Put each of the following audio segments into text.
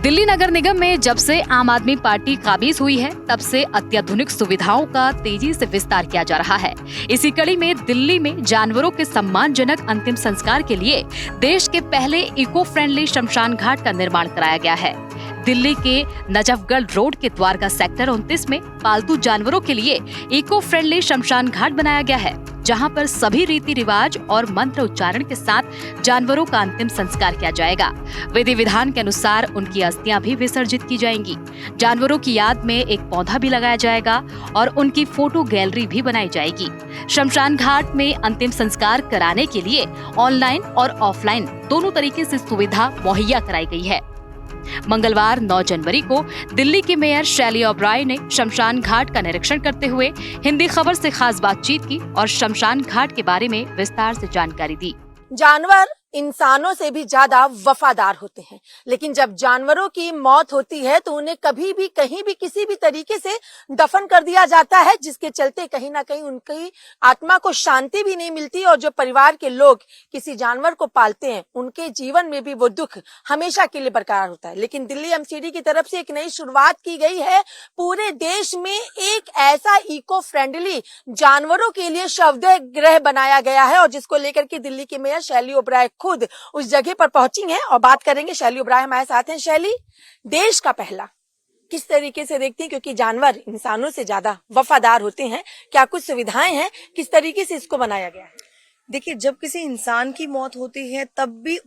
दिल्ली नगर निगम में जब से आम आदमी पार्टी काबिज हुई है, तब से अत्याधुनिक सुविधाओं का तेजी से विस्तार किया जा रहा है। इसी कड़ी में दिल्ली में जानवरों के सम्मानजनक अंतिम संस्कार के लिए देश के पहले इको फ्रेंडली शमशान घाट का निर्माण कराया गया है। दिल्ली के नजफगढ़ रोड के द्वारका सेक्टर 29 में पालतू जानवरों के लिए इको फ्रेंडली शमशान घाट बनाया गया है, जहां पर सभी रीति रिवाज और मंत्र उच्चारण के साथ जानवरों का अंतिम संस्कार किया जाएगा। विधि विधान के अनुसार उनकी अस्थियां भी विसर्जित की जाएंगी। जानवरों की याद में एक पौधा भी लगाया जाएगा और उनकी फोटो गैलरी भी बनाई जाएगी। शमशान घाट में अंतिम संस्कार कराने के लिए ऑनलाइन और ऑफलाइन दोनों तरीके से सुविधा मुहैया कराई गई है। मंगलवार 9 जनवरी को दिल्ली की मेयर शैली ओबराय ने शमशान घाट का निरीक्षण करते हुए हिंदी खबर से खास बातचीत की और शमशान घाट के बारे में विस्तार से जानकारी दी। जानवर इंसानों से भी ज्यादा वफादार होते हैं, लेकिन जब जानवरों की मौत होती है तो उन्हें कभी भी कहीं भी किसी भी तरीके से दफन कर दिया जाता है, जिसके चलते कहीं ना कहीं उनकी आत्मा को शांति भी नहीं मिलती और जो परिवार के लोग किसी जानवर को पालते हैं उनके जीवन में भी वो दुख हमेशा के लिए बरकरार होता है। लेकिन दिल्ली एमसीडी की तरफ से एक नई शुरुआत की गई है। पूरे देश में एक ऐसा इको फ्रेंडली जानवरों के लिए शवदेह गृह बनाया गया है और जिसको लेकर के दिल्ली की मेयर शैली ओबराय खुद उस जगह पर पहुंची हैं और बात करेंगे। शैली ओबराय हमारे साथ हैं। शैली, देश का पहला किस तरीके से देखती हैं, क्योंकि जानवर इंसानों से ज्यादा वफादार होते हैं, क्या कुछ सुविधाएं हैं, किस तरीके से इसको बनाया गया है? देखिए, जब किसी इंसान की मौत होती है तब भी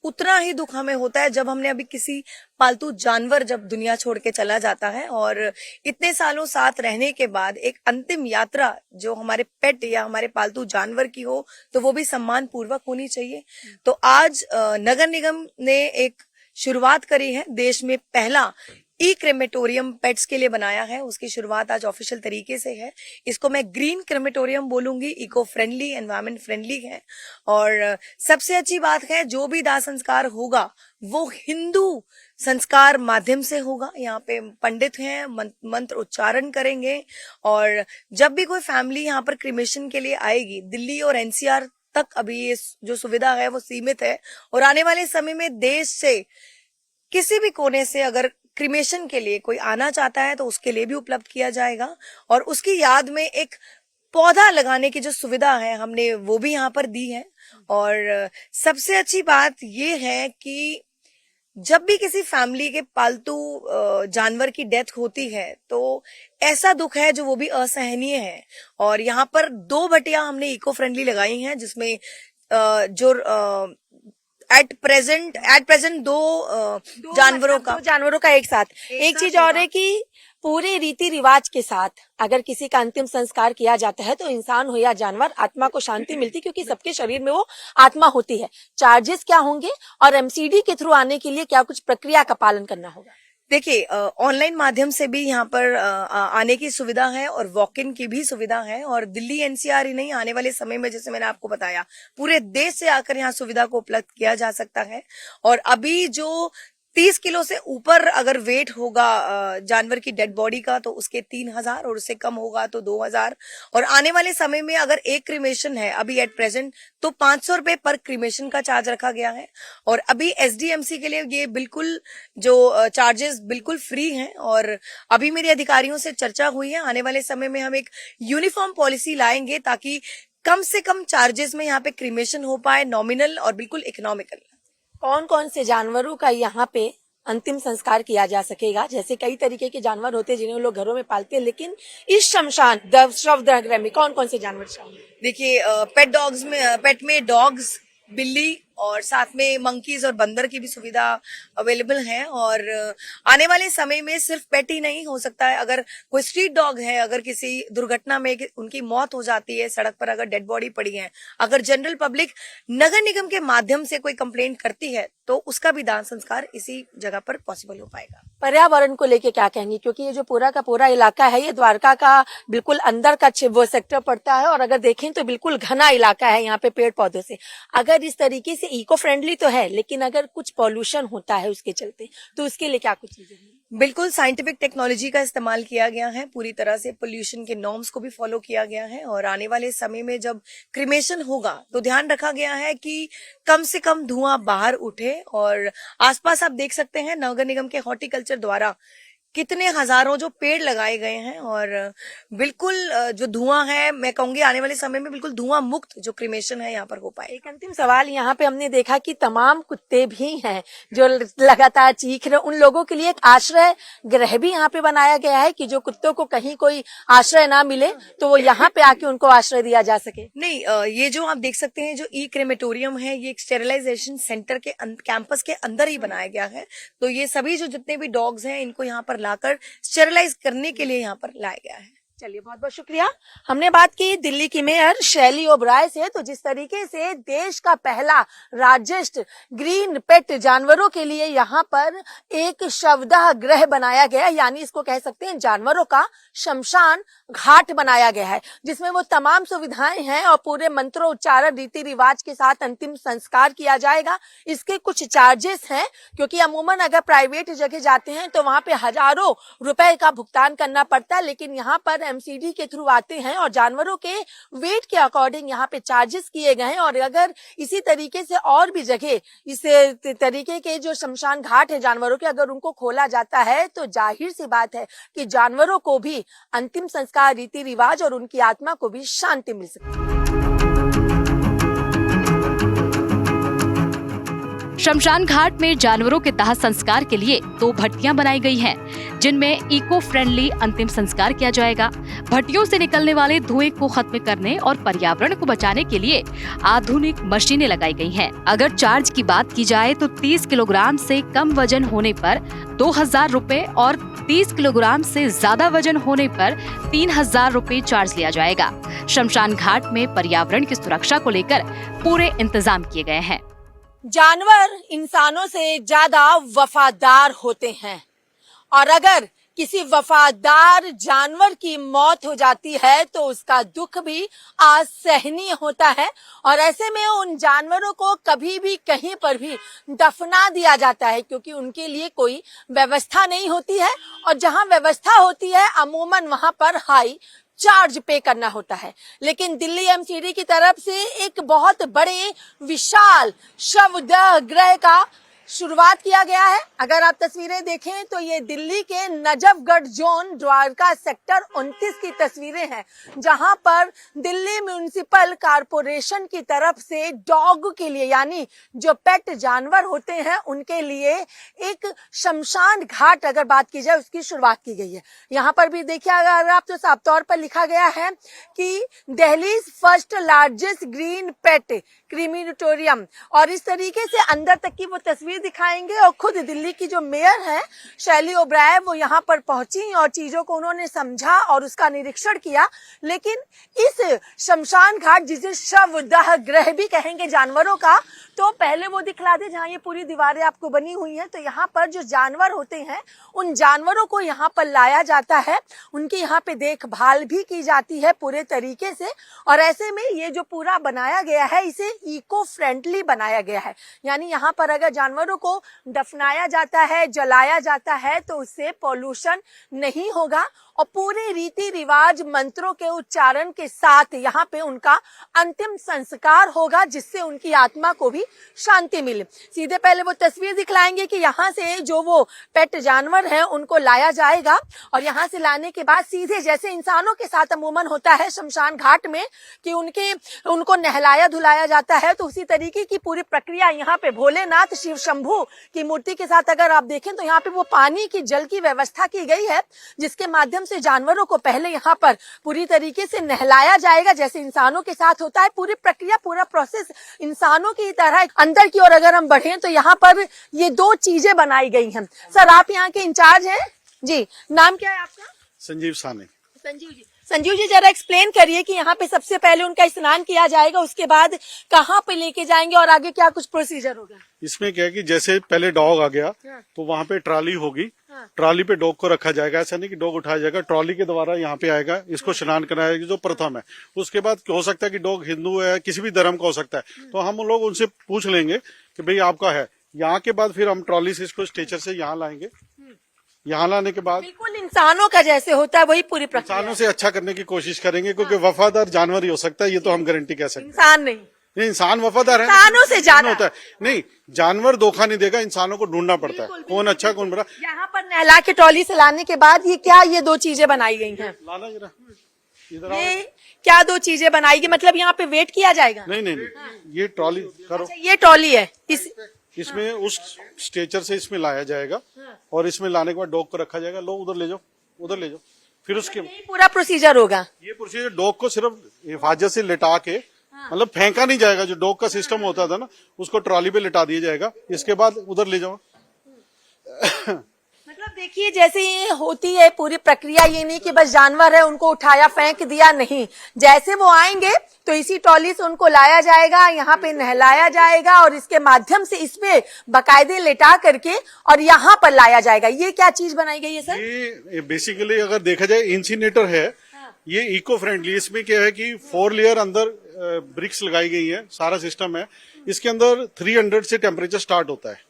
उतना ही दुख हमें होता है जब हमने अभी किसी पालतू जानवर जब दुनिया छोड़ के चला जाता है और इतने सालों साथ रहने के बाद एक अंतिम यात्रा जो हमारे पेट या हमारे पालतू जानवर की हो तो वो भी सम्मान पूर्वक होनी चाहिए। तो आज नगर निगम ने एक शुरुआत करी है। देश में पहला ई क्रेमेटोरियम पेट्स के लिए बनाया है। उसकी शुरुआत आज ऑफिशियल तरीके से है। इसको मैं ग्रीन क्रेमेटोरियम बोलूंगी। इको फ्रेंडली, एनवायरमेंट फ्रेंडली है और सबसे अच्छी बात है जो भी दाह संस्कार होगा वो हिंदू संस्कार माध्यम से होगा। यहाँ पे पंडित हैं, मंत्र उच्चारण करेंगे और जब भी कोई फैमिली यहाँ पर क्रिमेशन के लिए आएगी, दिल्ली और एनसीआर तक अभी ये जो सुविधा है वो सीमित है और आने वाले समय में देश से किसी भी कोने से अगर क्रिमेशन के लिए कोई आना चाहता है तो उसके लिए भी उपलब्ध किया जाएगा और उसकी याद में एक पौधा लगाने की जो सुविधा है हमने वो भी यहाँ पर दी है। और सबसे अच्छी बात ये है कि जब भी किसी फैमिली के पालतू जानवर की डेथ होती है तो ऐसा दुख है जो वो भी असहनीय है और यहाँ पर 2 भटियां हमने इको फ्रेंडली लगाई हैं जिसमें जो एट प्रेजेंट दो जानवरों का एक साथ। एक चीज और है कि पूरे रीति रिवाज के साथ अगर किसी का अंतिम संस्कार किया जाता है तो इंसान हो या जानवर, आत्मा को शांति मिलती, क्योंकि सबके शरीर में वो आत्मा होती है। चार्जेस क्या होंगे और एमसीडी के थ्रू आने के लिए क्या कुछ प्रक्रिया का पालन करना होगा? देखिए, ऑनलाइन माध्यम से भी यहाँ पर आने की सुविधा है और वॉक इन की भी सुविधा है और दिल्ली एनसीआर ही नहीं, आने वाले समय में जैसे मैंने आपको बताया पूरे देश से आकर यहाँ सुविधा को उपलब्ध किया जा सकता है। और अभी जो 30 किलो से ऊपर अगर वेट होगा जानवर की डेड बॉडी का तो उसके 3000 और उससे कम होगा तो 2000 और आने वाले समय में अगर एक क्रिमेशन है अभी एट प्रेजेंट तो 500 रुपए पर क्रिमेशन का चार्ज रखा गया है और अभी एसडीएमसी के लिए ये बिल्कुल जो चार्जेस बिल्कुल फ्री हैं। और अभी मेरे अधिकारियों से चर्चा हुई है, आने वाले समय में हम एक यूनिफॉर्म पॉलिसी लाएंगे ताकि कम से कम चार्जेस में यहाँ पे क्रिमेशन हो पाए, नॉमिनल और बिल्कुल इकोनॉमिकल। कौन कौन से जानवरों का यहाँ पे अंतिम संस्कार किया जा सकेगा? जैसे कई तरीके के जानवर होते हैं जिन्हें लोग घरों में पालते हैं, लेकिन इस शमशान शवदाह गृह में कौन कौन से जानवर शामिल? देखिए, पेट में डॉग्स, बिल्ली और साथ में मंकीज और बंदर की भी सुविधा अवेलेबल है। और आने वाले समय में सिर्फ पेट ही नहीं हो सकता है, अगर कोई स्ट्रीट डॉग है, अगर किसी दुर्घटना में उनकी मौत हो जाती है, सड़क पर अगर डेड बॉडी पड़ी है, अगर जनरल पब्लिक नगर निगम के माध्यम से कोई कंप्लेंट करती है तो उसका भी दाह संस्कार इसी जगह पर पॉसिबल हो पाएगा। पर्यावरण को लेके क्या कहेंगे, क्योंकि ये जो पूरा का पूरा इलाका है ये द्वारका का बिल्कुल अंदर का वो सेक्टर पड़ता है और अगर देखें तो बिल्कुल घना इलाका है यहाँ पे पेड़ पौधों से। अगर इस तरीके से इको फ्रेंडली तो है, लेकिन अगर कुछ पॉल्यूशन होता है उसके चलते तो उसके लिए क्या कुछ चीजें? बिल्कुल साइंटिफिक टेक्नोलॉजी का इस्तेमाल किया गया है, पूरी तरह से पोल्यूशन के नॉर्म्स को भी फॉलो किया गया है और आने वाले समय में जब क्रिमेशन होगा तो ध्यान रखा गया है कि कम से कम धुआं बाहर उठे। और आसपास आप देख सकते हैं नगर निगम के हॉर्टिकल्चर द्वारा कितने हजारों जो पेड़ लगाए गए हैं और बिल्कुल जो धुआं है, मैं कहूंगी आने वाले समय में बिल्कुल धुआं मुक्त जो क्रिमेशन है यहाँ पर हो पाए। एक अंतिम सवाल, यहाँ पे हमने देखा कि तमाम कुत्ते भी हैं जो लगातार चीख रहे, उन लोगों के लिए एक आश्रय गृह भी यहाँ पे बनाया गया है कि जो कुत्तों को कहीं कोई आश्रय ना मिले तो वो यहाँ पे आके उनको आश्रय दिया जा सके। नहीं, ये जो आप देख सकते हैं जो ई क्रेमेटोरियम है, ये एक स्टेरिलाइजेशन सेंटर के कैंपस के अंदर ही बनाया गया है। तो ये सभी जो जितने भी डॉग्स हैं इनको यहाँ पर लाकर स्टेरिलाइज करने के लिए यहाँ पर लाया गया है। चलिए, बहुत बहुत शुक्रिया। हमने बात की दिल्ली की मेयर शैली ओबराय से। तो जिस तरीके से देश का पहला राज्यस्थ ग्रीन पेट जानवरों के लिए यहाँ पर एक शवदाह गृह बनाया गया है, यानी इसको कह सकते हैं जानवरों का शमशान घाट बनाया गया है, जिसमें वो तमाम सुविधाएं हैं और पूरे मंत्रोच्चारण रीति रिवाज के साथ अंतिम संस्कार किया जाएगा। इसके कुछ चार्जेस हैं, क्योंकि अमूमन अगर प्राइवेट जगह जाते हैं तो वहां पे हजारों रुपए का भुगतान करना पड़ता है, लेकिन यहाँ पर एमसीडी के थ्रू आते हैं और जानवरों के वेट के अकॉर्डिंग यहाँ पे चार्जेस किए गए हैं। और अगर इसी तरीके से और भी जगह इस तरीके के जो शमशान घाट है जानवरों के, अगर उनको खोला जाता है तो जाहिर सी बात है कि जानवरों को भी अंतिम संस्कार रीति रिवाज और उनकी आत्मा को भी शांति मिल सकती है। शमशान घाट में जानवरों के दाह संस्कार के लिए 2 भट्टियां बनाई गई हैं, जिनमें इको फ्रेंडली अंतिम संस्कार किया जाएगा। भट्टियों से निकलने वाले धुएं को खत्म करने और पर्यावरण को बचाने के लिए आधुनिक मशीनें लगाई गई हैं। अगर चार्ज की बात की जाए तो 30 किलोग्राम से कम वजन होने पर 2000 रुपए और 30 किलोग्राम से ज्यादा वजन होने पर 3000 रुपए चार्ज लिया जाएगा। शमशान घाट में पर्यावरण की सुरक्षा को लेकर पूरे इंतजाम किए गए हैं। जानवर इंसानों से ज्यादा वफादार होते हैं और अगर किसी वफादार जानवर की मौत हो जाती है तो उसका दुख भी असहनीय होता है और ऐसे में उन जानवरों को कभी भी कहीं पर भी दफना दिया जाता है, क्योंकि उनके लिए कोई व्यवस्था नहीं होती है और जहां व्यवस्था होती है अमूमन वहां पर हाई चार्ज पे करना होता है। लेकिन दिल्ली एमसीडी की तरफ से एक बहुत बड़े विशाल शवदाह गृह का शुरुआत किया गया है। अगर आप तस्वीरें देखें तो ये दिल्ली के नजफगढ़ जोन द्वारका सेक्टर 29 की तस्वीरें हैं, जहां पर दिल्ली म्युनिसिपल कारपोरेशन की तरफ से डॉग के लिए, यानी जो पेट जानवर होते हैं उनके लिए एक शमशान घाट अगर बात की जाए उसकी शुरुआत की गई है। यहाँ पर भी देखिए अगर आप तो साफ तौर पर लिखा गया है कि दिल्ली फर्स्ट लार्जेस्ट ग्रीन पेट क्रीमेटोरियम, और इस तरीके से अंदर तक की वो तस्वीर दिखाएंगे। और खुद दिल्ली की जो मेयर है शैली ओबराय वो यहाँ पर पहुंची और चीजों को उन्होंने समझा और उसका निरीक्षण किया। लेकिन इस शमशान घाट जिसे शवदाह गृह भी कहेंगे जानवरों का, तो पहले वो दिखला दे जहाँ ये पूरी दीवारें आपको बनी हुई हैं। तो यहाँ पर जो जानवर होते हैं उन जानवरों को यहाँ पर लाया जाता है, उनकी यहाँ पे देखभाल भी की जाती है पूरे तरीके से। और ऐसे में ये जो पूरा बनाया गया है इसे इको फ्रेंडली बनाया गया है, यानी यहाँ पर अगर जानवरों को दफनाया जाता है, जलाया जाता है तो उससे पॉल्यूशन नहीं होगा और पूरे रीति रिवाज मंत्रों के उच्चारण के साथ यहाँ पे उनका अंतिम संस्कार होगा, जिससे उनकी आत्मा को भी शांति मिले। सीधे पहले वो तस्वीर दिखलाएंगे कि यहाँ से जो वो पेट जानवर हैं उनको लाया जाएगा और यहाँ से लाने के बाद सीधे जैसे इंसानों के साथ अमूमन होता है शमशान घाट में कि उनको नहलाया धुलाया जाता है, तो उसी तरीके की पूरी प्रक्रिया यहाँ पे भोलेनाथ शिव शंभू की मूर्ति के साथ अगर आप देखें तो यहाँ पे वो पानी की जल की व्यवस्था की गई है, जिसके माध्यम से जानवरों को पहले यहाँ पर पूरी तरीके से नहलाया जाएगा जैसे इंसानों के साथ होता है। पूरी प्रक्रिया पूरा प्रोसेस इंसानों की तरह। अंदर की ओर अगर हम बढ़ें तो यहाँ पर ये 2 चीजें बनाई गई हैं। सर आप यहाँ के इंचार्ज हैं जी, नाम क्या है आपका? संजीव साने। संजीव जी जरा एक्सप्लेन करिए कि यहाँ पे सबसे पहले उनका स्नान किया जाएगा, उसके बाद कहाँ पे लेके जाएंगे और आगे क्या कुछ प्रोसीजर होगा? इसमें क्या है कि जैसे पहले डॉग आ गया तो वहाँ पे ट्रॉली होगी, ट्रॉली पे डॉग को रखा जाएगा। ऐसा नहीं कि डॉग उठाया जाएगा, ट्रॉली के द्वारा यहाँ पे आएगा, इसको स्नान कराएगा जो प्रथम है। उसके बाद हो सकता है कि डॉग हिंदू है, किसी भी धर्म का हो सकता है, तो हम लोग उनसे पूछ लेंगे कि भाई आपका है। यहाँ के बाद फिर हम ट्रॉली से इसको स्ट्रेचर से यहाँ लाएंगे यहाँ लाने के बाद बिल्कुल इंसानों का जैसे होता है वही पूरी प्रक्रिया इंसानों से अच्छा करने की कोशिश करेंगे, क्योंकि वफादार जानवर ही हो सकता है, ये तो हम गारंटी कह सकते हैं। इंसान नहीं, नहीं, इंसान वफादार है, इंसानों से ज्यादा होता है। नहीं, जानवर धोखा नहीं देगा, इंसानों को ढूंढना पड़ता है कौन अच्छा कौन बुरा। यहाँ पर नहला के ट्रॉली से लाने के बाद ये क्या, ये दो चीजें बनाई गई हैं, लाना जरा इधर आओ। ये क्या दो चीजें बनाई गई, मतलब यहाँ पे वेट किया जाएगा? नहीं नहीं नहीं, ये ट्रॉली करो, अच्छा, ये ट्रॉली है, इसमें उस स्ट्रेचर से इसमें लाया जाएगा और इसमें लाने के बाद डॉग को रखा जाएगा। लो उधर ले जाओ, उधर ले जाओ। फिर उसके यही पूरा प्रोसीजर होगा। ये प्रोसीजर डॉग को सिर्फ हिफाजत से लिटा के, मतलब फेंका नहीं जाएगा, जो डॉग का सिस्टम होता था ना उसको ट्रॉली पे लिटा दिया जाएगा। इसके बाद उधर ले जाओ। मतलब देखिए जैसे ये होती है पूरी प्रक्रिया, ये नहीं कि बस जानवर है उनको उठाया फेंक दिया, नहीं, जैसे वो आएंगे तो इसी ट्रॉली से उनको लाया जाएगा, यहाँ पे नहलाया जाएगा और इसके माध्यम से इसमें बकायदे लेटा करके और यहाँ पर लाया जाएगा। ये क्या चीज बनाई गई है सर? ये बेसिकली अगर देखा जाए इंसिनेटर है, ये इको फ्रेंडली। इसमें क्या है कि 4 लेयर अंदर ब्रिक्स लगाई गई है, सारा सिस्टम है। इसके अंदर 300 से टेम्परेचर स्टार्ट होता है।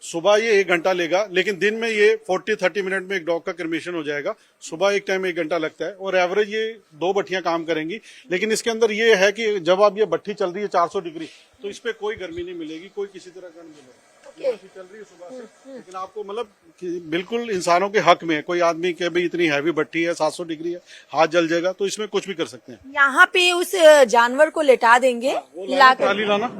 सुबह ये 1 घंटा लेगा, लेकिन दिन में ये 40-30 मिनट में एक डॉग का क्रिमेशन हो जाएगा। सुबह एक टाइम 1 घंटा लगता है और एवरेज ये 2 भट्टियां काम करेंगी। लेकिन इसके अंदर ये है कि जब आप ये भट्टी चल रही है 400 डिग्री, तो इस पे कोई गर्मी नहीं मिलेगी, कोई किसी तरह का नहीं मिलेगा। भट्टी चल रही है सुबह से, लेकिन आपको मतलब कि बिल्कुल इंसानों के हक में है। कोई आदमी के भाई इतनी हैवी भट्टी है, 700 डिग्री है, हाथ जल जाएगा, तो इसमें कुछ भी कर सकते हैं। यहाँ पे उस जानवर को लेटा देंगे, ट्राली लाना,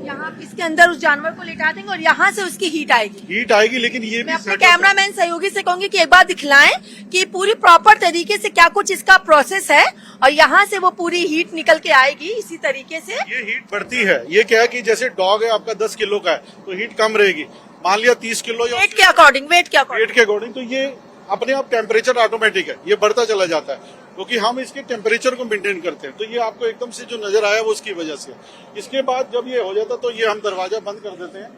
यहाँ इसके अंदर उस जानवर को लिटा देंगे और यहाँ से उसकी हीट आएगी। लेकिन ये मैं अपने कैमरामैन सहयोगी से कहूंगी कि एक बार दिखलाएं कि पूरी प्रॉपर तरीके से क्या कुछ इसका प्रोसेस है और यहाँ से वो पूरी हीट निकल के आएगी इसी तरीके से। ये हीट बढ़ती है। ये क्या है कि जैसे डॉग है आपका 10 किलो का है तो हीट कम रहेगी, मान लिया 30 किलो या वेट के अकॉर्डिंग, वेट के अकॉर्डिंग, तो ये अपने आप टेम्परेचर ऑटोमेटिक है, ये बढ़ता चला जाता है क्योंकि हम इसके टेम्परेचर को मेंटेन करते हैं। तो ये आपको एकदम से जो नजर आया वो उसकी वजह से। इसके बाद जब ये हो जाता तो ये हम दरवाजा बंद कर देते हैं।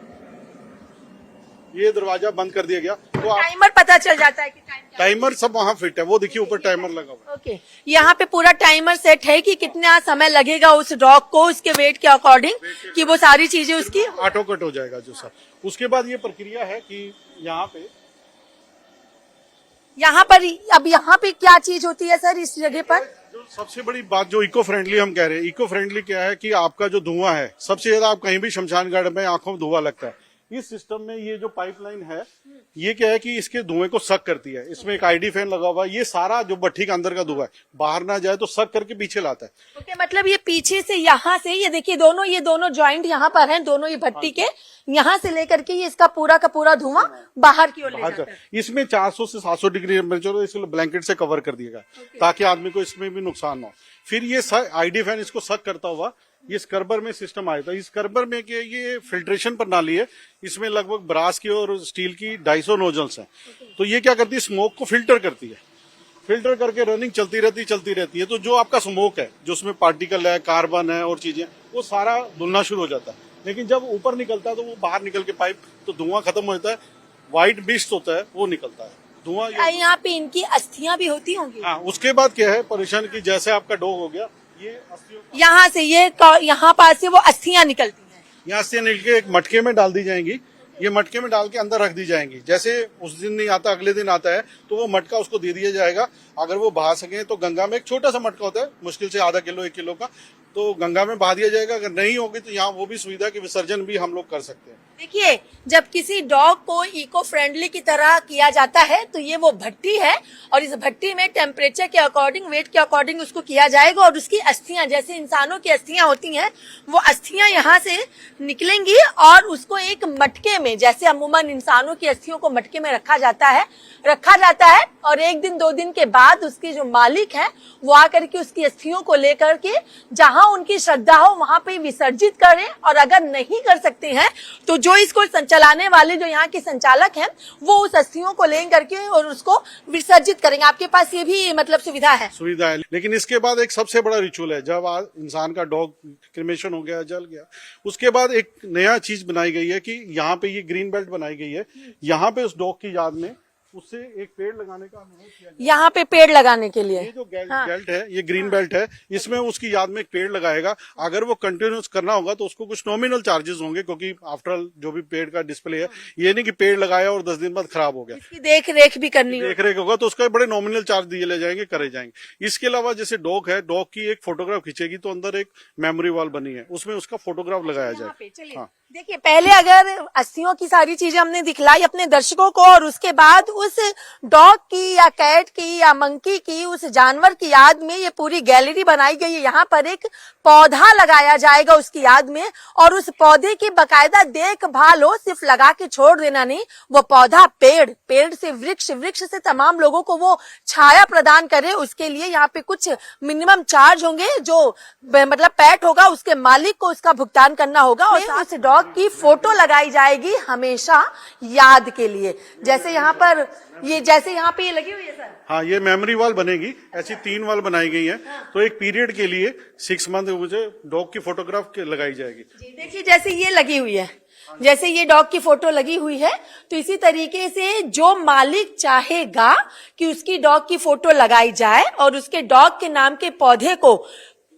ये दरवाजा बंद कर दिया गया तो टाइमर पता चल जाता है कि टाइमर सब वहाँ फिट है, वो देखिए ऊपर टाइमर लगा हुआ। ओके, यहाँ पे पूरा टाइमर सेट है कि कितना समय लगेगा उस डॉग को उसके वेट के अकॉर्डिंग, कि वो सारी चीजें उसकी ऑटो कट हो जाएगा जो सर। उसके बाद ये प्रक्रिया है कि यहाँ पर अब यहाँ पे क्या चीज होती है सर इस जगह पर? जो सबसे बड़ी बात जो इको फ्रेंडली हम कह रहे हैं, इको फ्रेंडली क्या है कि आपका जो धुआं है, सबसे ज्यादा आप कहीं भी शमशान घाट में आंखों में धुआं लगता है। इस सिस्टम में ये जो पाइपलाइन है, ये क्या है कि इसके धुएं को सक करती है। इसमें एक आईडी फैन लगा हुआ है, ये सारा जो भट्टी के अंदर का धुआं है बाहर ना जाए तो सक करके पीछे लाता है। ओके, मतलब ये पीछे से यहाँ से ये देखिए ये दोनों जॉइंट यहाँ पर हैं, दोनों ये भट्टी के, यहाँ से लेकर के ये इसका पूरा का पूरा धुआं बाहर की ओर ले जाता है। इसमें 400 से 700 डिग्री टेम्परेचर इसको ब्लैंकेट से कवर कर दिएगा ताकि आदमी को इसमें भी नुकसान ना हो। फिर ये आईडी फैन इसको सक करता हुआ ये स्क्रबर में सिस्टम आया था। इस स्क्रबर में ये फिल्ट्रेशन प्रणाली है, इसमें लगभग ब्रास की और स्टील की 250 नोजल्स हैं। तो ये क्या करती है, स्मोक को फिल्टर करती है, फिल्टर करके रनिंग चलती रहती है। तो जो आपका स्मोक है, जो उसमें पार्टिकल है, कार्बन है और चीजें, वो सारा धुलना शुरू हो जाता है। लेकिन जब ऊपर निकलता है तो वो बाहर निकल के पाइप, तो धुआं खत्म हो जाता है, व्हाइट मिस्ट होता है वो निकलता है धुआं। यहाँ पे इनकी अस्थियां भी होती होंगी। हाँ, उसके बाद क्या है परेशान की, जैसे आपका डॉग हो गया, ये अस्थियों यहाँ से यहाँ पास से वो अस्थियां निकलती हैं, यहाँ से निकल के एक मटके में डाल दी जाएंगी। ये मटके में डाल के अंदर रख दी जाएंगी। जैसे उस दिन नहीं आता अगले दिन आता है तो वो मटका उसको दे दिया जाएगा। अगर वो बहा सके तो गंगा में, एक छोटा सा मटका होता है मुश्किल से आधा किलो 1 किलो का, तो गंगा में बहा दिया जाएगा। अगर नहीं होगी तो यहाँ वो भी सुविधा कि विसर्जन भी हम लोग कर सकते हैं। देखिए जब किसी डॉग को इको फ्रेंडली की तरह किया जाता है तो ये वो भट्टी है और इस भट्टी में टेम्परेचर के अकॉर्डिंग, वेट के अकॉर्डिंग उसको किया जाएगा और उसकी अस्थियां, जैसे इंसानों की अस्थियां होती हैं, वो अस्थियां यहाँ से निकलेंगी और उसको एक मटके में, जैसे अमूमन इंसानों की अस्थियों को मटके में रखा जाता है और 1 दिन 2 दिन के बाद उसके जो मालिक है वो आकर के उसकी अस्थियों को लेकर के जहां उनकी श्रद्धा हो वहां पे विसर्जित करें। और अगर नहीं कर सकते हैं तो जो इसको संचालने वाले जो यहाँ के संचालक हैं वो उस अस्थियों को ले करके और उसको विसर्जित करेंगे। आपके पास ये भी मतलब सुविधा है? लेकिन इसके बाद एक सबसे बड़ा रिचुअल है। जब आज इंसान का डॉग क्रिमेशन हो गया, जल गया, उसके बाद एक नया चीज बनाई गई है कि यहाँ पे ये ग्रीन बेल्ट बनाई गई है। यहाँ पे उस डॉग की याद में उससे एक पेड़ लगाने का अनुरोध किया गया। यहाँ पे पेड़ लगाने के लिए ये जो बेल्ट है, ये ग्रीन बेल्ट है, इसमें उसकी याद में एक पेड़ लगाएगा। अगर वो कंटिन्यूस करना होगा तो उसको कुछ नॉमिनल चार्जेस होंगे, क्योंकि आफ्टरऑल जो भी पेड़ का डिस्प्ले है, ये नहीं कि पेड़ लगाया और 10 दिन बाद खराब हो गया। इसकी देख रेख भी करनी होगी। देख रेख होगा तो उसका बड़े नॉमिनल चार्ज दिए ले जाएंगे, करे जाएंगे। इसके अलावा जैसे डॉग है, डॉग की एक फोटोग्राफ खींचेगी तो अंदर एक मेमोरी वॉल बनी है, उसमें उसका फोटोग्राफ लगाया जाए। हाँ। देखिए, पहले अगर अस्थियों की सारी चीजें हमने दिखलाई अपने दर्शकों को, और उसके बाद उस डॉग की या कैट की या मंकी की, उस जानवर की याद में ये पूरी गैलरी बनाई गई है। यहाँ पर एक पौधा लगाया जाएगा उसकी याद में, और उस पौधे की बकायदा देखभाल हो, सिर्फ लगा के छोड़ देना नहीं, वो पौधा पेड़ से वृक्ष, वृक्ष से तमाम लोगों को वो छाया प्रदान करे। उसके लिए यहाँ पे कुछ मिनिमम चार्ज होंगे, जो मतलब पेट होगा उसके मालिक को उसका भुगतान करना होगा, और उस डॉग की फोटो लगाई जाएगी हमेशा याद के लिए। जैसे यहाँ पर ये लगी हुई है सर। हाँ, ये मेमोरी वॉल बनेगी, ऐसी 3 वॉल बनाई गई है। तो एक पीरियड के लिए 6 मंथ मुझे डॉग की फोटोग्राफ लगाई जाएगी। देखिए, जैसे ये लगी हुई है, जैसे ये डॉग की फोटो लगी हुई है, तो इसी तरीके से जो मालिक चाहेगा कि उसकी डॉग की फोटो लगाई जाए और उसके डॉग के नाम के पौधे को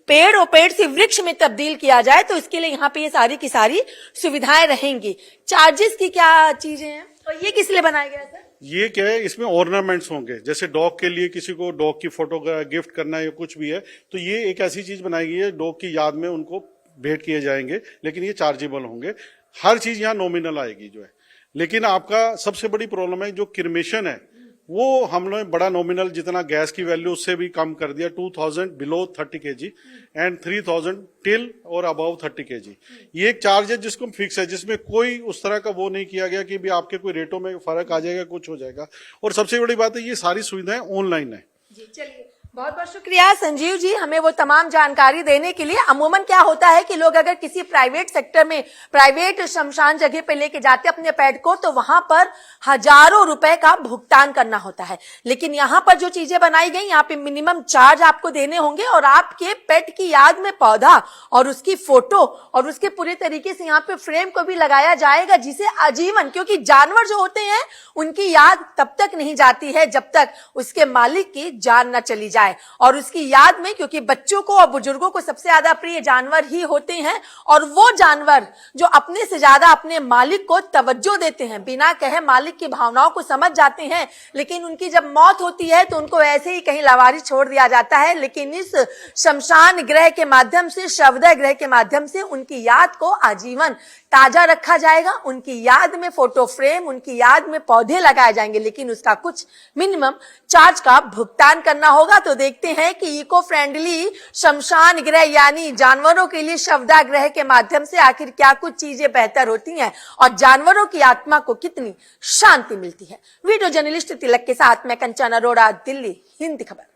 पेड़ और पेड़ से वृक्ष में तब्दील किया जाए, तो इसके लिए यहाँ पे ये सारी की सारी सुविधाएं रहेंगी। चार्जेस की क्या चीजें हैं और ये किस लिए बनाया गया है सर? ये क्या है, इसमें ऑर्नामेंट्स होंगे। जैसे डॉग के लिए किसी को डॉग की फोटो गिफ्ट करना है या कुछ भी है, तो ये एक ऐसी चीज बनाई गई है, डॉग की याद में उनको भेंट किए जाएंगे, लेकिन ये चार्जेबल होंगे। हर चीज यहाँ नॉमिनल आएगी जो है। लेकिन आपका सबसे बड़ी प्रॉब्लम है जो क्रिमेशन है, वो हमने बड़ा नॉमिनल, जितना गैस की वैल्यू उससे भी कम कर दिया, 2000 बिलो 30 kg एंड 3000 टिल और अबव 30 kg। ये एक चार्ज है जिसको फिक्स है, जिसमें कोई उस तरह का वो नहीं किया गया कि भी आपके कोई रेटों में फर्क आ जाएगा, कुछ हो जाएगा। और सबसे बड़ी बात है, ये सारी सुविधाएं ऑनलाइन है। जी, चलिए, बहुत बहुत शुक्रिया संजीव जी हमें वो तमाम जानकारी देने के लिए। अमूमन क्या होता है कि लोग अगर किसी प्राइवेट सेक्टर में, प्राइवेट शमशान जगह पे लेके जाते अपने पेट को, तो वहां पर हजारों रुपए का भुगतान करना होता है। लेकिन यहाँ पर जो चीजें बनाई गई, यहाँ पे मिनिमम चार्ज आपको देने होंगे, और आपके पेट की याद में पौधा और उसकी फोटो और उसके पूरे तरीके से यहाँ पे फ्रेम को भी लगाया जाएगा, जिसे आजीवन, क्योंकि जानवर जो होते हैं उनकी याद तब तक नहीं जाती है जब तक उसके मालिक की जान न चली जाए। और उसकी याद में, क्योंकि बच्चों को और बुजुर्गों को सबसे ज्यादा प्रिय जानवर ही होते हैं, और वो जानवर जो अपने से ज्यादा अपने मालिक को तवज्जो देते हैं, बिना कहे मालिक की भावनाओं को समझ जाते हैं, लेकिन उनकी जब मौत होती है तो उनको ऐसे ही कहीं लावारिस छोड़ दिया जाता है। लेकिन इस शमशान गृह के माध्यम से, शवदह गृह के माध्यम से उनकी याद को आजीवन ताजा रखा जाएगा। उनकी याद में फोटो फ्रेम, उनकी याद में पौधे लगाए जाएंगे, लेकिन उसका कुछ मिनिमम चार्ज का भुगतान करना होगा। तो देखते हैं कि इको फ्रेंडली शमशान गृह यानी जानवरों के लिए शवदह गृह के माध्यम से आखिर क्या कुछ चीजें बेहतर होती हैं और जानवरों की आत्मा को कितनी शांति मिलती है। वीडियो जर्नलिस्ट तिलक के साथ मैं कंचन अरोड़ा, दिल्ली, हिंद खबर।